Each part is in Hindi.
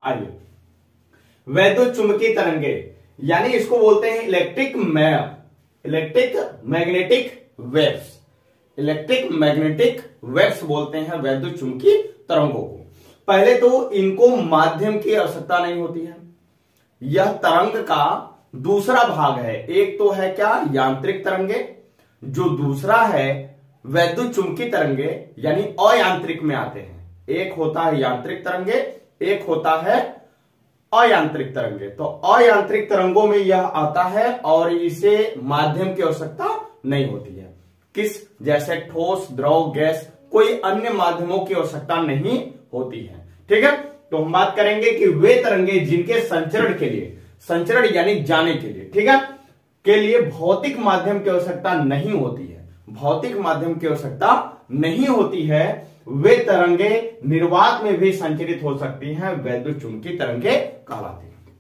आइए, वैद्युत चुंबकीय तरंगे यानी इसको बोलते हैं electric magnetic waves. Electric magnetic waves बोलते हैं वैद्युत चुंबकीय तरंगों को। पहले तो इनको माध्यम की आवश्यकता नहीं होती है। यह तरंग का दूसरा भाग है। एक तो है क्या, यांत्रिक तरंगे, जो दूसरा है वैद्युत चुंबकीय तरंगे यानी अयांत्रिक में आते हैं। एक होता है यांत्रिक तरंगे, एक होता है अयांत्रिक तरंगे। तो अयांत्रिक तरंगों में यह आता है और इसे माध्यम की आवश्यकता नहीं होती है। किस, जैसे ठोस, द्रव, गैस, कोई अन्य माध्यमों की आवश्यकता नहीं होती है। ठीक है, तो हम बात करेंगे कि वे तरंगे जिनके संचरण के लिए, संचरण यानी जाने के लिए, ठीक है, के लिए भौतिक माध्यम की आवश्यकता नहीं होती है, भौतिक माध्यम की आवश्यकता नहीं होती है, वे तरंगे निर्वात में भी संचरित हो सकती हैं, वैद्युत चुंबकीय तरंगे कहलाती हैं।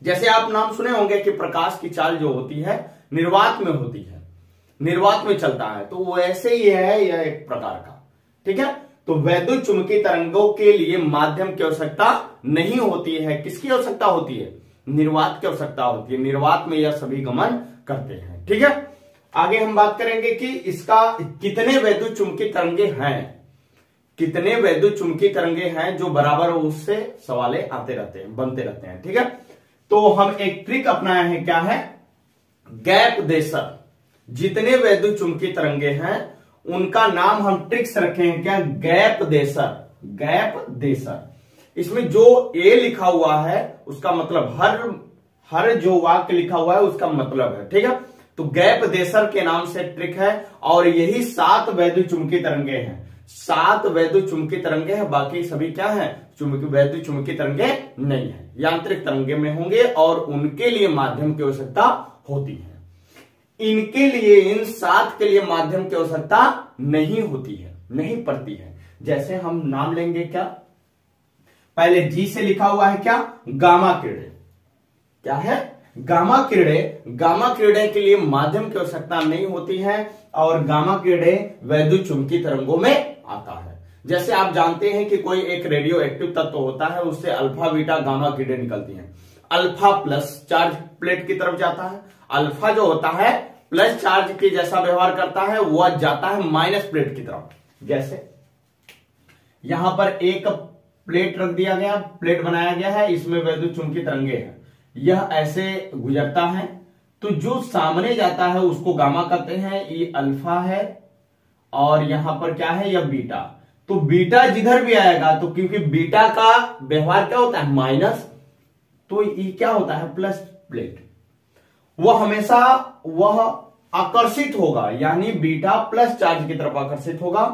जैसे आप नाम सुने होंगे कि प्रकाश की चाल जो होती है निर्वात में होती है, निर्वात में चलता है, तो वैसे ही है यह एक प्रकार का। ठीक है, तो वैद्युत चुंबकीय तरंगों के लिए माध्यम की आवश्यकता नहीं होती है। किसकी आवश्यकता होती है? निर्वात की आवश्यकता होती है। निर्वात में यह सभी गमन करते हैं। ठीक है, आगे हम बात करेंगे कि इसका कितने वैद्युत चुंबकीय तरंगे हैं, कितने वैद्युत चुंबकीय तरंगे हैं, जो बराबर उससे सवाले आते रहते हैं, बनते रहते हैं। ठीक है, तो हम एक ट्रिक अपनाया है, क्या है, गैप देसर। जितने वैद्युत चुंबकीय तरंगे हैं उनका नाम हम ट्रिक्स रखे हैं, क्या, गैप देसर, गैप देसर। इसमें जो ए लिखा हुआ है उसका मतलब हर जो वाक्य लिखा हुआ है उसका मतलब है। ठीक है, तो गैप देसर के नाम से ट्रिक है और यही 7 वैद्युत चुंबकीय तरंगे हैं। 7 वैद्युत चुंबकीय तरंगे हैं, बाकी सभी क्या है, वैद्युत चुंबकीय तरंगे नहीं है, यांत्रिक तरंगे में होंगे और उनके लिए माध्यम की आवश्यकता होती है। इनके लिए, इन 7 के लिए माध्यम की आवश्यकता नहीं होती है, नहीं पड़ती है। जैसे हम नाम लेंगे, क्या, पहले जी से लिखा हुआ है, क्या, गामा किरणें। क्या है, गामा किरणें। गामा किरणें के लिए माध्यम की आवश्यकता नहीं होती है और गामा किरणें वैद्युत चुंबकीय तरंगों में आता है। जैसे आप जानते हैं कि कोई एक रेडियो एक्टिव तत्व होता है, उससे अल्फा बीटा गामा किरणें निकलती हैं। अल्फा प्लस चार्ज प्लेट की तरफ जाता है, अल्फा जो होता है प्लस चार्ज के जैसा व्यवहार करता है, वह जाता है माइनस प्लेट की तरफ। जैसे यहां पर एक प्लेट रख दिया गया, प्लेट बनाया गया है, इसमें वैद्युत चुंबकीय तरंगे हैं, यह ऐसे गुजरता है, तो जो सामने जाता है उसको गामा कहते हैं, ये अल्फा है और यहां पर क्या है, यह बीटा। तो बीटा जिधर भी आएगा, तो क्योंकि बीटा का व्यवहार क्या होता है, माइनस, तो ये क्या होता है, प्लस प्लेट। वह हमेशा वह आकर्षित होगा, यानी बीटा प्लस चार्ज की तरफ आकर्षित होगा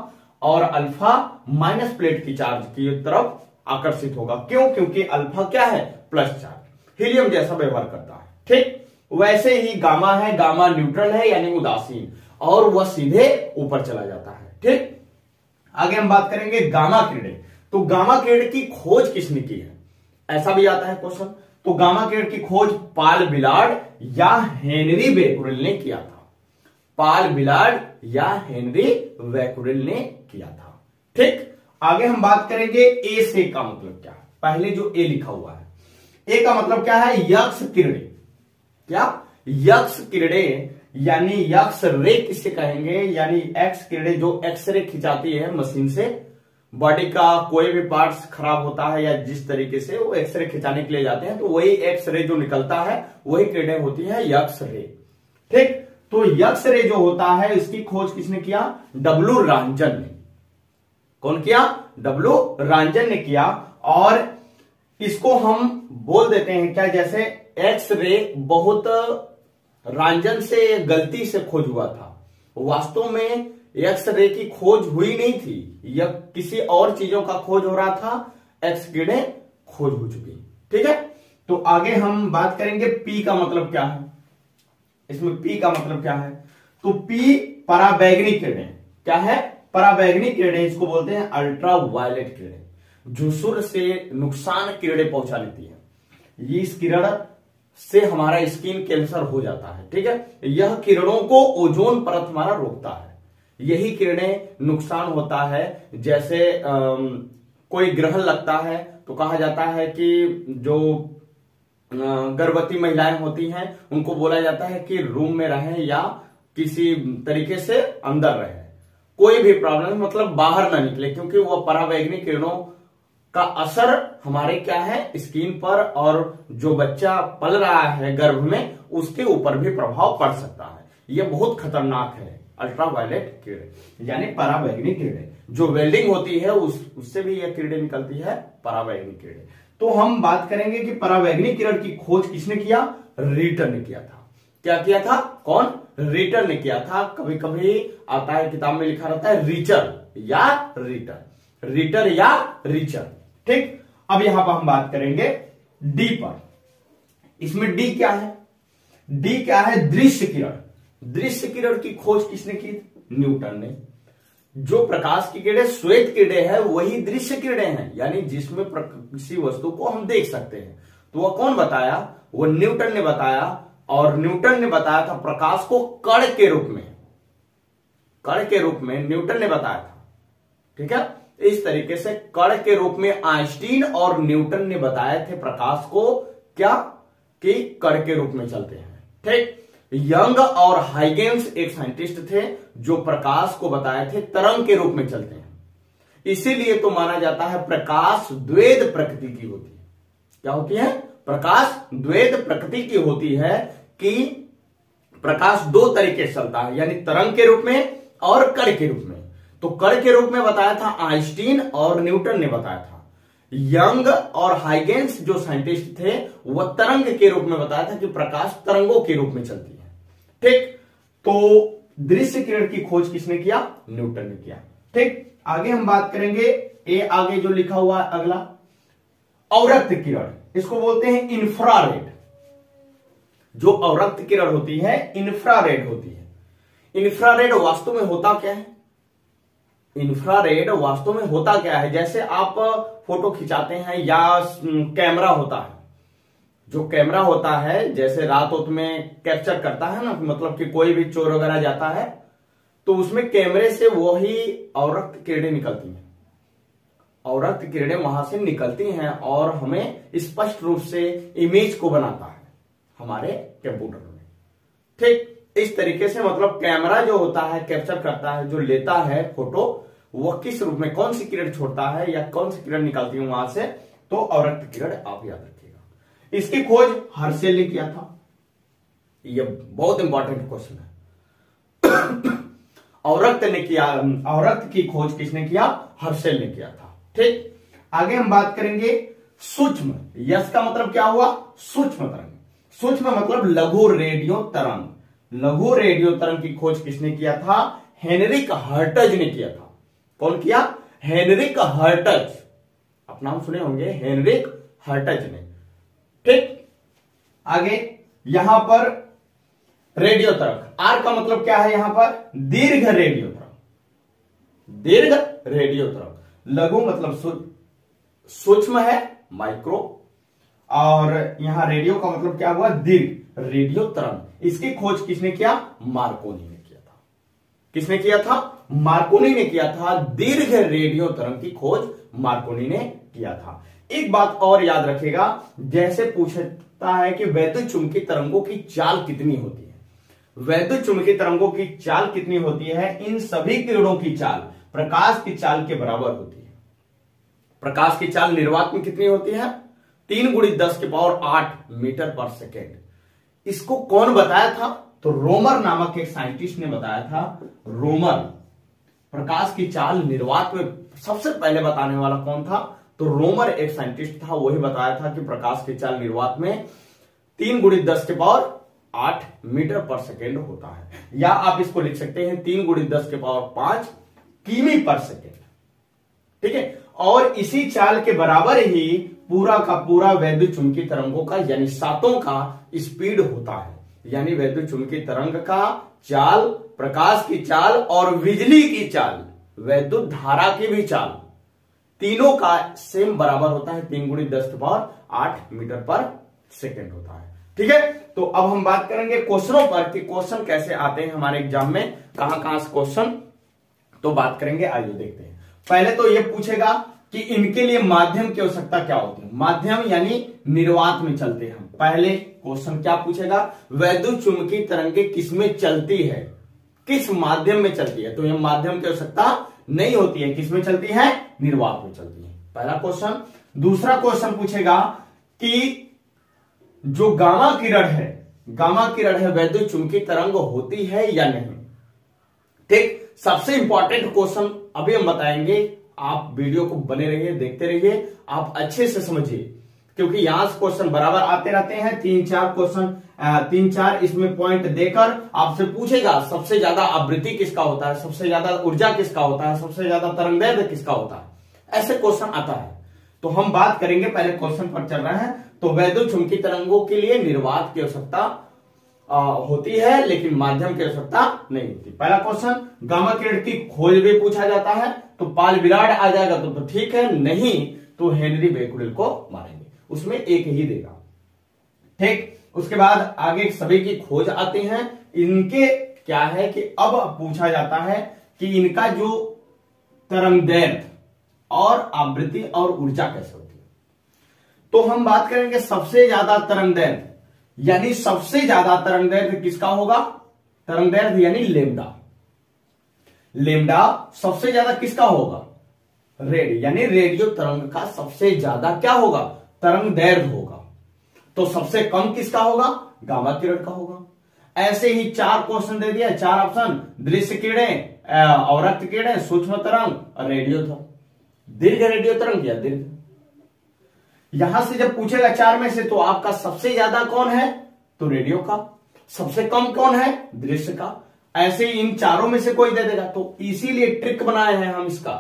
और अल्फा माइनस प्लेट की चार्ज की तरफ आकर्षित होगा। क्यों? क्योंकि अल्फा क्या है, प्लस चार्ज, हीलियम जैसा व्यवहार करता है। ठीक, वैसे ही गामा है, गामा न्यूट्रल है यानी उदासीन, और वह सीधे ऊपर चला जाता है। ठीक, आगे हम बात करेंगे गामा किरणें। तो गामा किरण की खोज किसने की है, ऐसा भी आता है क्वेश्चन। तो गामा किरण की खोज पाल बिलार्ड या हेनरी बेकुरेल ने किया था। पाल बिलार्ड या हेनरी बेकुरेल ने किया था। ठीक, आगे हम बात करेंगे ए से का मतलब क्या है। पहले जो ए लिखा हुआ है, ए का मतलब क्या है, यक्स किरणें। क्या, यक्स किरणें यानी यक्स रे किसे कहेंगे, यानी एक्स किरणें जो एक्सरे खिंचाती है मशीन से, बॉडी का कोई भी पार्ट्स खराब होता है या जिस तरीके से वो एक्सरे खिंचाने के लिए जाते हैं, तो वही एक्स रे जो निकलता है वही किरणें होती है यक्स रे। ठीक, तो यक्स रे जो होता है इसकी खोज किसने किया, डब्ल्यू रांजन ने। कौन किया, डब्ल्यू रांजन ने किया। और इसको हम बोल देते हैं क्या, जैसे एक्स रे बहुत रांजन से गलती से खोज हुआ था, वास्तव में एक्स रे की खोज हुई नहीं थी, यह किसी और चीजों का खोज हो रहा था, एक्स किरणें खोज हो चुकी। ठीक है, तो आगे हम बात करेंगे पी का मतलब क्या है। इसमें पी का मतलब क्या है, तो पी पराबैंगनी किरणें। क्या है, पराबैंगनी किरणें, इसको बोलते हैं अल्ट्रा वायलेट किरणें, जो सूर्य से नुकसान किरणें पहुंचा लेती है। ये इस किरण से हमारा स्किन कैंसर हो जाता है। ठीक है, यह किरणों को ओजोन परत हमारा रोकता है। यही किरणें नुकसान होता है, जैसे कोई ग्रहण लगता है तो कहा जाता है कि जो गर्भवती महिलाएं होती हैं उनको बोला जाता है कि रूम में रहें या किसी तरीके से अंदर रहें, कोई भी प्रॉब्लम मतलब बाहर ना निकले, क्योंकि वो परावैंगनिक किरणों का असर हमारे क्या है स्किन पर और जो बच्चा पल रहा है गर्भ में उसके ऊपर भी प्रभाव पड़ सकता है। ये बहुत खतरनाक है अल्ट्रावायलेट किरणें यानी परावैंगनिक किरणें। जो वेल्डिंग होती है उससे भी यह किरणें निकलती है परावैंगनिक किरणें। तो हम बात करेंगे कि परावैंगनिक किरण की खोज किसने किया? रीटर ने किया था। क्या किया था? कौन? रीटर ने किया था। कभी कभी आता है किताब में लिखा रहता है रीचर या रीटर, रीटर या रीचर। ठीक, अब यहां पर हम बात करेंगे डी पर। इसमें डी क्या है? डी क्या है? दृश्य किरण। दृश्य किरण की खोज किसने की? न्यूटन ने। जो प्रकाश की किरणें श्वेत किरणें है वही दृश्य किरणें हैं, यानी जिसमें किसी वस्तु को हम देख सकते हैं। तो वह कौन बताया? वो न्यूटन ने बताया। और न्यूटन ने बताया था प्रकाश को कण के रूप में, कण के रूप में न्यूटन ने बताया था। ठीक है, इस तरीके से कण के रूप में आइंस्टीन और न्यूटन ने बताए थे प्रकाश को क्या कि कण के रूप में चलते हैं। ठीक, यंग और हाइगेंस एक साइंटिस्ट थे जो प्रकाश को बताए थे तरंग के रूप में चलते हैं। इसीलिए तो माना जाता है प्रकाश द्वैध प्रकृति की होती है। क्या होती है? प्रकाश द्वैध प्रकृति की होती है कि प्रकाश दो तरीके से चलता है, यानी तरंग के रूप में और कण के रूप में। तो कण के रूप में बताया था आइंस्टीन और न्यूटन ने बताया था। यंग और हाइगेंस जो साइंटिस्ट थे वह तरंग के रूप में बताया था कि प्रकाश तरंगों के रूप में चलती है। ठीक, तो दृश्य किरण की खोज किसने किया? न्यूटन ने किया। ठीक, आगे हम बात करेंगे ए आगे जो लिखा हुआ है अगला, अवरक्त किरण। इसको बोलते हैं इंफ्रारेड। जो अवरक्त किरण होती है इंफ्रारेड होती है। इंफ्रारेड वास्तव में होता क्या है? इंफ्रारेड वास्तव में होता क्या है? जैसे आप फोटो खिंचाते हैं या कैमरा होता है, जो कैमरा होता है जैसे रात उत में कैप्चर करता है ना, मतलब कि कोई भी चोर वगैरह जाता है तो उसमें कैमरे से वही अवरक्त किरणें निकलती हैं। अवरक्त किरणें वहां से निकलती हैं और हमें स्पष्ट रूप से इमेज को बनाता है हमारे कंप्यूटर में। ठीक, इस तरीके से मतलब कैमरा जो होता है कैप्चर करता है, जो लेता है फोटो, वह किस रूप में कौन सी किरण छोड़ता है या कौन सी किरण निकलती है वहां से, तो अवरक्त किरण आप याद रखिएगा। इसकी खोज हर्शेल ने किया था। यह बहुत इंपॉर्टेंट क्वेश्चन है। अवरक्त ने किया, अवरक्त की खोज किसने किया? हर्शेल ने किया था। ठीक, आगे हम बात करेंगे सूक्ष्म। यस का मतलब क्या हुआ? सूक्ष्म तरंग। सूक्ष्म मतलब लघु रेडियो तरंग। लघु रेडियो तरंग की खोज किसने किया था? हेनरिक हर्टज ने किया था। कौन किया? Heinrich Hertz. आप नाम सुने होंगे, हेनरिक हर्टज ने। ठीक, आगे यहां पर रेडियो तरंग, आर का मतलब क्या है? यहां पर दीर्घ रेडियो तरंग। दीर्घ रेडियो तरंग। लघु मतलब सूक्ष्म है, माइक्रो, और यहां रेडियो का मतलब क्या हुआ? दीर्घ रेडियो तरंग। इसकी खोज किसने किया? मार्कोनी ने किया था। किसने किया था? मार्कोनी ने किया था। दीर्घ रेडियो तरंग की खोज मार्कोनी ने किया था। एक बात और याद रखेगा, जैसे पूछता है कि वैद्युत चुंबकीय तरंगों की चाल कितनी होती है। वैद्युत चुंबकीय तरंगों की चाल कितनी होती है? इन सभी किरणों की चाल प्रकाश की चाल के बराबर होती है। प्रकाश की चाल निर्वात में कितनी होती है? 3 × 10⁸ मीटर पर सेकेंड। इसको कौन बताया था? तो रोमर नामक एक साइंटिस्ट ने बताया था। रोमर प्रकाश की चाल निर्वात में सबसे पहले बताने वाला कौन था? तो रोमर एक साइंटिस्ट था, वही बताया था कि प्रकाश की चाल निर्वात में 3 × 10⁸ मीटर पर सेकेंड होता है। या आप इसको लिख सकते हैं 3 × 10⁵ किमी पर सेकेंड। ठीक है, और इसी चाल के बराबर ही पूरा का पूरा वैद्युत चुंबकीय तरंगों का यानी सातों का स्पीड होता है। यानी वैद्युत चुंबकीय तरंग का चाल, प्रकाश की चाल और बिजली की चाल, वैद्युत धारा की भी चाल, तीनों का सेम बराबर होता है। 3 × 10⁸ मीटर पर सेकेंड होता है। ठीक है, तो अब हम बात करेंगे क्वेश्चनों पर कि क्वेश्चन कैसे आते हैं हमारे एग्जाम में, कहां कहां से क्वेश्चन, तो बात करेंगे। आइए देखते हैं। पहले तो ये पूछेगा कि इनके लिए माध्यम की आवश्यकता क्या होती है। माध्यम यानी निर्वात में चलते हैं। पहले क्वेश्चन क्या पूछेगा, वैद्युत चुंबकीय तरंगे किसमें चलती है, किस माध्यम में चलती है। तो यह माध्यम की आवश्यकता नहीं होती है, किसमें चलती है, निर्वात में चलती है। पहला क्वेश्चन। दूसरा क्वेश्चन पूछेगा कि जो गामा किरण है वैद्युत चुंबकीय तरंग होती है या नहीं। ठीक, सबसे इंपॉर्टेंट क्वेश्चन अभी हम बताएंगे। आप वीडियो को बने रहिए, देखते रहिए, आप अच्छे से समझिए, क्योंकि यहां से क्वेश्चन बराबर आते रहते हैं। 3-4 क्वेश्चन, 3-4 इसमें पॉइंट देकर आपसे पूछेगा सबसे ज्यादा आवृत्ति किसका होता है, सबसे ज्यादा ऊर्जा किसका होता है, सबसे ज्यादा तरंगदैर्घ्य किसका होता है, ऐसे क्वेश्चन आता है। तो हम बात करेंगे, पहले क्वेश्चन पर चल रहे हैं। तो वैद्युत चुंबकीय तरंगों के लिए निर्वात की आवश्यकता होती है, लेकिन माध्यम की आवश्यकता नहीं होती। पहला क्वेश्चन, गामा किरण की खोज भी पूछा जाता है। तो पाल विराड आ जाएगा तो ठीक है, नहीं तो हेनरी बेकुरेल को मारेंगे, उसमें एक ही देगा। ठीक, उसके बाद आगे सभी की खोज आती है। इनके क्या है कि अब पूछा जाता है कि इनका जो तरंगदैर्घ्य और आवृत्ति और ऊर्जा कैसे होती है। तो हम बात करेंगे सबसे ज्यादा तरंगदैर्घ्य, यानी सबसे ज्यादा तरंगदैर्घ्य किसका होगा, तरंगदैर्घ्य यानी लेमडा। लेमडा सबसे ज्यादा किसका होगा, यानी रेडियो तरंग का सबसे ज्यादा क्या होगा, तरंगदैर्घ्य होगा। तो सबसे कम किसका होगा, गामा किरण का होगा। ऐसे ही 4 क्वेश्चन दे दिया, 4 ऑप्शन, दृश्य किरणें, अवरक्त किरणें, सूक्ष्म तरंग, रेडियो तरंग, दीर्घ रेडियो तरंग या दीर्घ। यहां से जब पूछेगा 4 में से, तो आपका सबसे ज्यादा कौन है, तो रेडियो का। सबसे कम कौन है, दृश्य का। ऐसे ही इन चारों में से कोई दे देगा। तो इसीलिए ट्रिक बनाए हैं हम इसका।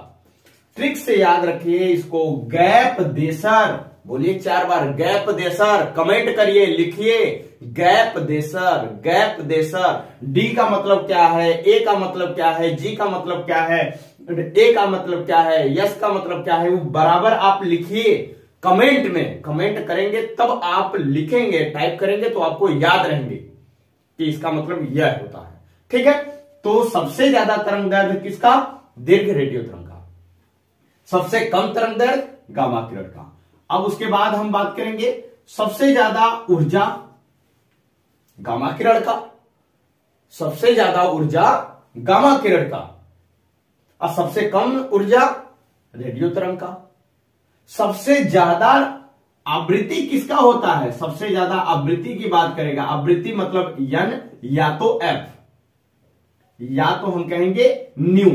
ट्रिक से याद रखिए इसको, गैप देसर, बोलिए 4 बार, गैप देसर। कमेंट करिए, लिखिए gap Desar, gap Desar. D का मतलब क्या है, ए का मतलब क्या है, जी का मतलब क्या है, ए का मतलब क्या है, यस का मतलब क्या है, वो बराबर आप लिखिए कमेंट में। कमेंट करेंगे तब आप लिखेंगे, टाइप करेंगे तो आपको याद रहेंगे कि इसका मतलब यह होता है। ठीक है, तो सबसे ज्यादा तरंगदैर्घ्य किसका, दीर्घ रेडियो तरंग का। सबसे कम तरंगदैर्घ्य गामा किरण का। अब उसके बाद हम बात करेंगे सबसे ज्यादा ऊर्जा गामा किरण का, सबसे ज्यादा ऊर्जा गामा किरण का, और सबसे कम ऊर्जा रेडियो तरंग का। सबसे ज्यादा आवृत्ति किसका होता है, सबसे ज्यादा आवृत्ति की बात करेगा। आवृत्ति मतलब N या तो F, या तो हम कहेंगे न्यू,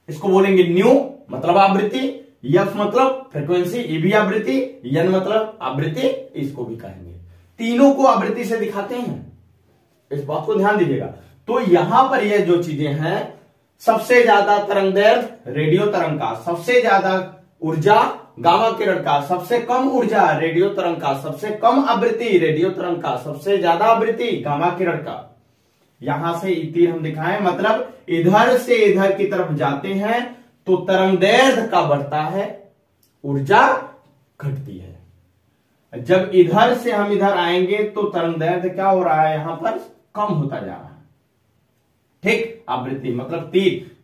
इसको बोलेंगे न्यू मतलब आवृत्ति, F मतलब फ्रीक्वेंसी, E भी आवृत्ति, N मतलब आवृत्ति, इसको भी कहेंगे। तीनों को आवृत्ति से दिखाते हैं, इस बात को ध्यान दीजिएगा। तो यहां पर ये जो चीजें हैं, सबसे ज्यादा तरंगदैर्घ्य रेडियो तरंग का, सबसे ज्यादा ऊर्जा गामा किरण का, सबसे कम ऊर्जा रेडियो तरंग का, सबसे कम आवृत्ति रेडियो तरंग का, सबसे ज्यादा आवृत्ति गामा किरण का। यहां से तीर हम दिखाएं, मतलब इधर से इधर की तरफ जाते हैं तो तरंगदैर्घ्य का बढ़ता है, ऊर्जा घटती है। जब इधर से हम इधर आएंगे तो तरंगदैर्घ्य क्या हो रहा है, यहां पर कम होता जा रहा है। ठीक, आवृत्ति मतलब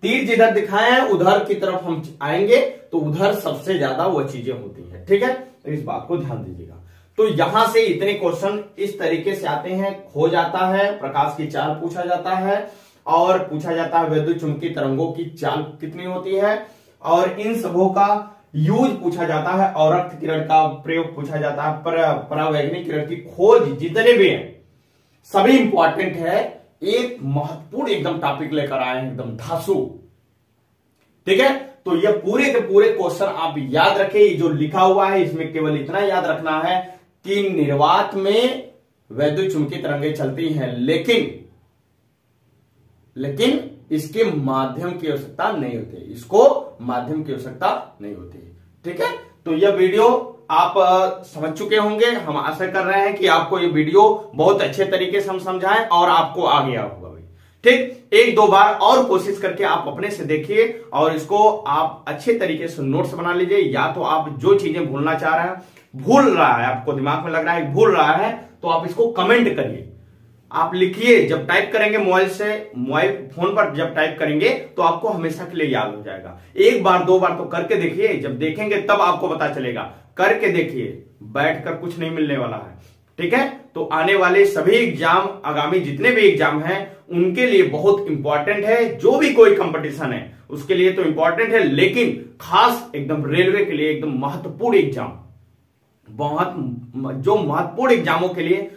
तीर जिधर दिखाए हैं उधर की तरफ हम आएंगे तो उधर सबसे ज्यादा वो चीजें होती हैं। ठीक है, तो इस बात को ध्यान दीजिएगा। तो यहां से इतने क्वेश्चन इस तरीके से आते हैं, खो जाता है, प्रकाश की चाल पूछा जाता है, और पूछा जाता है वैद्युत चुंबकीय तरंगों की चाल कितनी होती है, और इन सबों का यूज पूछा जाता है, अवरक्त किरण का प्रयोग पूछा जाता है, परावैगनिक किरण की खोज, जितने भी हैं सभी इंपॉर्टेंट है। एक महत्वपूर्ण एकदम टॉपिक लेकर आए हैं, एकदम धांसू। ठीक है, तो ये पूरे के पूरे क्वेश्चन आप याद रखें। जो लिखा हुआ है इसमें केवल इतना याद रखना है कि निर्वात में वैद्युत चुंबकीय तरंगें चलती हैं, लेकिन इसके माध्यम की आवश्यकता नहीं होती, इसको माध्यम की आवश्यकता नहीं होती। ठीक है, तो यह वीडियो आप समझ चुके होंगे। हम आशा कर रहे हैं कि आपको ये वीडियो बहुत अच्छे तरीके से हम समझाएं और आपको आ गया होगा भाई। ठीक, 1-2 बार और कोशिश करके आप अपने से देखिए और इसको आप अच्छे तरीके से नोट्स बना लीजिए। या तो आप जो चीजें भूलना चाह रहे हैं, भूल रहा है, आपको दिमाग में लग रहा है भूल रहा है, तो आप इसको कमेंट करिए। आप लिखिए, जब टाइप करेंगे मोबाइल फोन पर जब टाइप करेंगे तो आपको हमेशा के लिए याद हो जाएगा। एक बार दो बार तो करके देखिए, जब देखेंगे तब आपको पता चलेगा। करके देखिए, बैठकर कुछ नहीं मिलने वाला है, ठीक है। तो आने वाले सभी एग्जाम, आगामी जितने भी एग्जाम हैं उनके लिए बहुत इंपॉर्टेंट है। जो भी कोई कंपटीशन है उसके लिए तो इंपॉर्टेंट है, लेकिन खास एकदम रेलवे के लिए एकदम महत्वपूर्ण एग्जाम, जो महत्वपूर्ण एग्जामों के लिए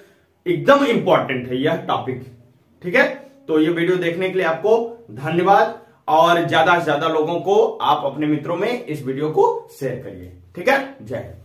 एकदम इंपॉर्टेंट है यह टॉपिक, ठीक है। तो ये वीडियो देखने के लिए आपको धन्यवाद, और ज्यादा से ज्यादा लोगों को आप अपने मित्रों में इस वीडियो को शेयर करिए, ठीक है। जय हिंद।